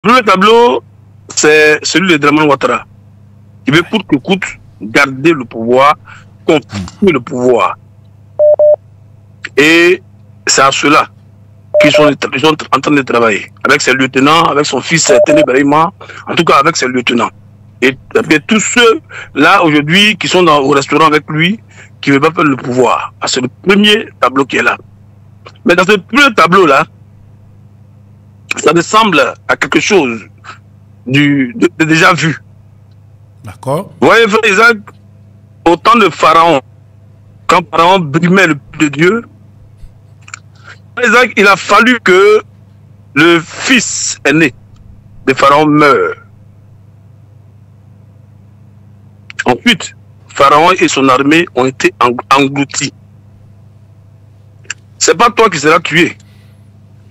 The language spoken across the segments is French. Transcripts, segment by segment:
premier tableau, c'est celui de Dramane Ouattara. Il veut coûte que coûte garder le pouvoir, continuer le pouvoir. Et c'est à cela qu'ils sont en train de travailler. Avec ses lieutenants, avec son fils Téné Brahima, en tout cas avec ses lieutenants. Et tous ceux là aujourd'hui qui sont au restaurant avec lui, qui ne veulent pas perdre le pouvoir. C'est le premier tableau qui est là. Mais dans ce premier tableau là, ça ressemble à quelque chose de déjà vu. D'accord. Vous voyez, frère Isaac, au temps de Pharaon, quand Pharaon brimait le peuple de Dieu, frère Isaac, il a fallu que le fils aîné de Pharaon meure. Ensuite, Pharaon et son armée ont été engloutis. C'est pas toi qui seras tué.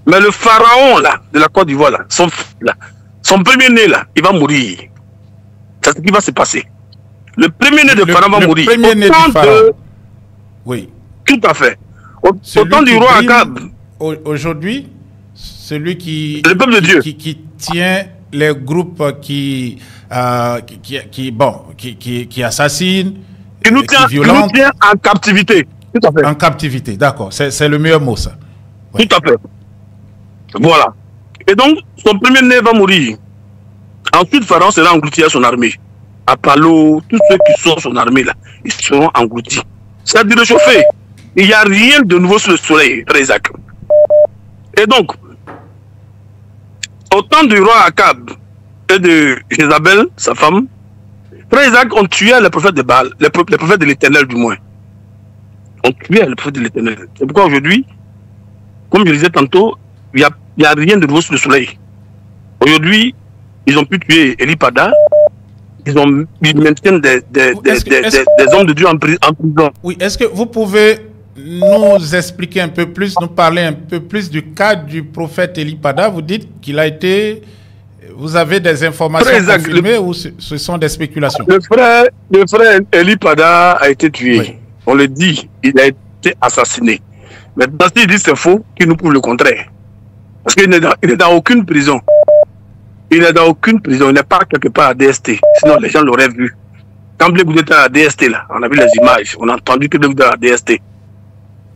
Mais le pharaon là, de la Côte d'Ivoire, là, son premier né là, il va mourir. C'est ce qui va se passer. Le premier né de Pharaon va mourir. Le premier né de Pharaon. Oui. Tout à fait. Au temps du roi Akab. Aujourd'hui, celui qui, le peuple de Dieu. Qui tient les groupes qui assassinent, qui nous tient en captivité. Tout à fait. En captivité, d'accord. C'est le meilleur mot, ça. Oui. Tout à fait. Voilà. Et donc, son premier né va mourir. Ensuite, Pharaon sera englouti à son armée. Apollo, tous ceux qui sont son armée, là, ils seront engloutis. C'est-à-dire réchauffés. Il n'y a rien de nouveau sur le soleil, frère Isaac. Et donc, au temps du roi Akab et de Jézabel, sa femme, frère Isaac, on tuait les prophètes de Baal, les prophètes de l'Éternel du moins. On tuait les prophètes de l'Éternel. C'est pourquoi aujourd'hui, comme je disais tantôt, il n'y a rien de nouveau sur le soleil. Aujourd'hui, ils ont pu tuer Eli Pada. Ils maintiennent des hommes de Dieu en prison. Oui, est-ce que vous pouvez nous expliquer un peu plus, nous parler un peu plus du cas du prophète Eli Pada? Vous dites qu'il a été... Vous avez des informations confirmées ou ce sont des spéculations? Le frère Eli Pada a été tué. Oui. On le dit, il a été assassiné. Maintenant, s'il dit c'est faux, qu'il nous prouve le contraire. Parce qu'il n'est dans aucune prison. Il n'est dans aucune prison. Il n'est pas quelque part à DST. Sinon, les gens l'auraient vu. Quand Blé Goudé était à DST, là, on a vu les images. On a entendu que Blé Goudé était à DST.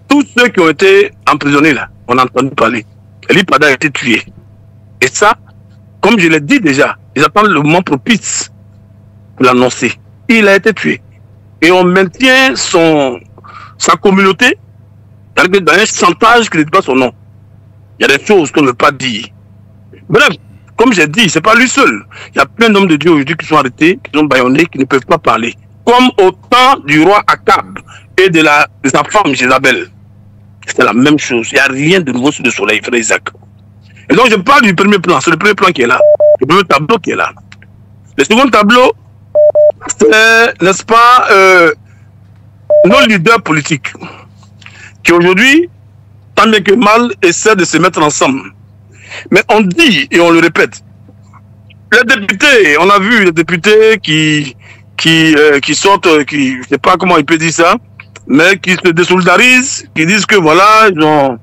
Tous ceux qui ont été emprisonnés, là, on a entendu parler. Eli Pada a été tué. Et ça, comme je l'ai dit déjà, ils attendent le moment propice pour l'annoncer. Il a été tué. Et on maintient sa communauté dans un chantage qui ne dit pas son nom. Il y a des choses qu'on ne veut pas dire. Bref, comme j'ai dit, ce n'est pas lui seul. Il y a plein d'hommes de Dieu aujourd'hui qui sont arrêtés, qui sont bâillonnés, qui ne peuvent pas parler. Comme au temps du roi Akab et de sa femme Jézabel. C'est la même chose. Il n'y a rien de nouveau sur le soleil, frère Isaac. Et donc je parle du premier plan. C'est le premier plan qui est là. Le premier tableau qui est là. Le second tableau, c'est, n'est-ce pas, nos leaders politiques qui aujourd'hui, tant bien que mal, essaient de se mettre ensemble. Mais on dit, et on le répète, les députés, on a vu les députés qui sortent, je ne sais pas comment il peut dire ça, mais qui se désolidarisent, qui disent que voilà, ils ont,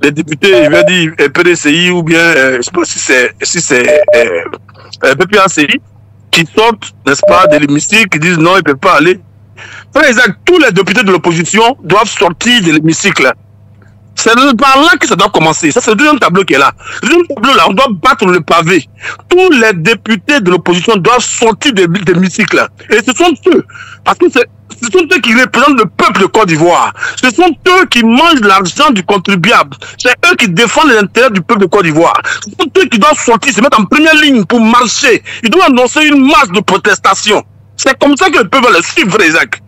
les députés, je vais dire PDCI ou bien, je ne sais pas si c'est PPACI, qui sortent, n'est-ce pas, de l'hémicycle, qui disent non, ils ne peuvent pas aller. Frère Isaac, tous les députés de l'opposition doivent sortir de l'hémicycle. C'est par là que ça doit commencer. Ça, c'est le deuxième tableau qui est là. Le deuxième tableau, là, on doit battre le pavé. Tous les députés de l'opposition doivent sortir de l'hémicycle. Et ce sont eux, parce que ce sont eux qui représentent le peuple de Côte d'Ivoire. Ce sont eux qui mangent l'argent du contribuable. C'est eux qui défendent les intérêts du peuple de Côte d'Ivoire. Ce sont eux qui doivent sortir, se mettre en première ligne pour marcher. Ils doivent annoncer une masse de protestation. C'est comme ça que le peuple va le suivre, Isaac.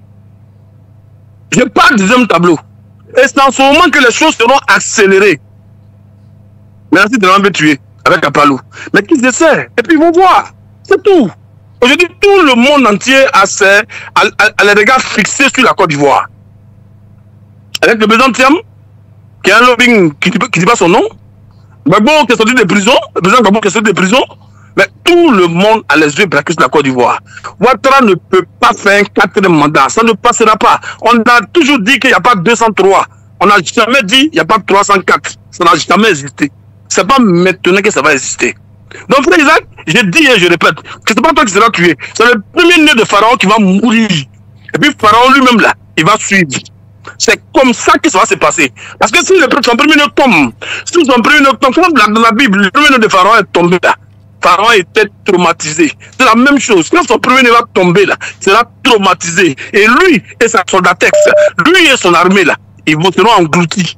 Je parle du deuxième tableau. Et c'est en ce moment que les choses seront accélérées. Merci de m'avoir tué avec Apollo. Mais qu'ils essaient. Et puis ils vont voir. C'est tout. Aujourd'hui, tout le monde entier a les regards fixés sur la Côte d'Ivoire. Avec le président Thiam, qui a un lobbying qui ne dit pas son nom. Gbagbo qui est sorti des prisons. Le président Gbagbo qui est sorti des prisons. Mais tout le monde a les yeux braqués sur la Côte d'Ivoire. Ouattara ne peut pas faire un 4e mandat. Ça ne passera pas. On a toujours dit qu'il n'y a pas 203. On n'a jamais dit qu'il n'y a pas 304. Ça n'a jamais existé. Ce n'est pas maintenant que ça va exister. Donc, frère Isaac, je dis et je répète, que ce n'est pas toi qui seras tué. C'est le premier-né de Pharaon qui va mourir. Et puis Pharaon lui-même là, il va suivre. C'est comme ça que ça va se passer. Parce que si son premier-né tombe, si son premier-né tombe, comme dans la Bible, le premier-né de Pharaon est tombé là. Pharaon était traumatisé. C'est la même chose. Quand son premier-né va tomber là, il sera traumatisé. Et lui et sa soldatex, lui et son armée là, ils vont seront engloutis.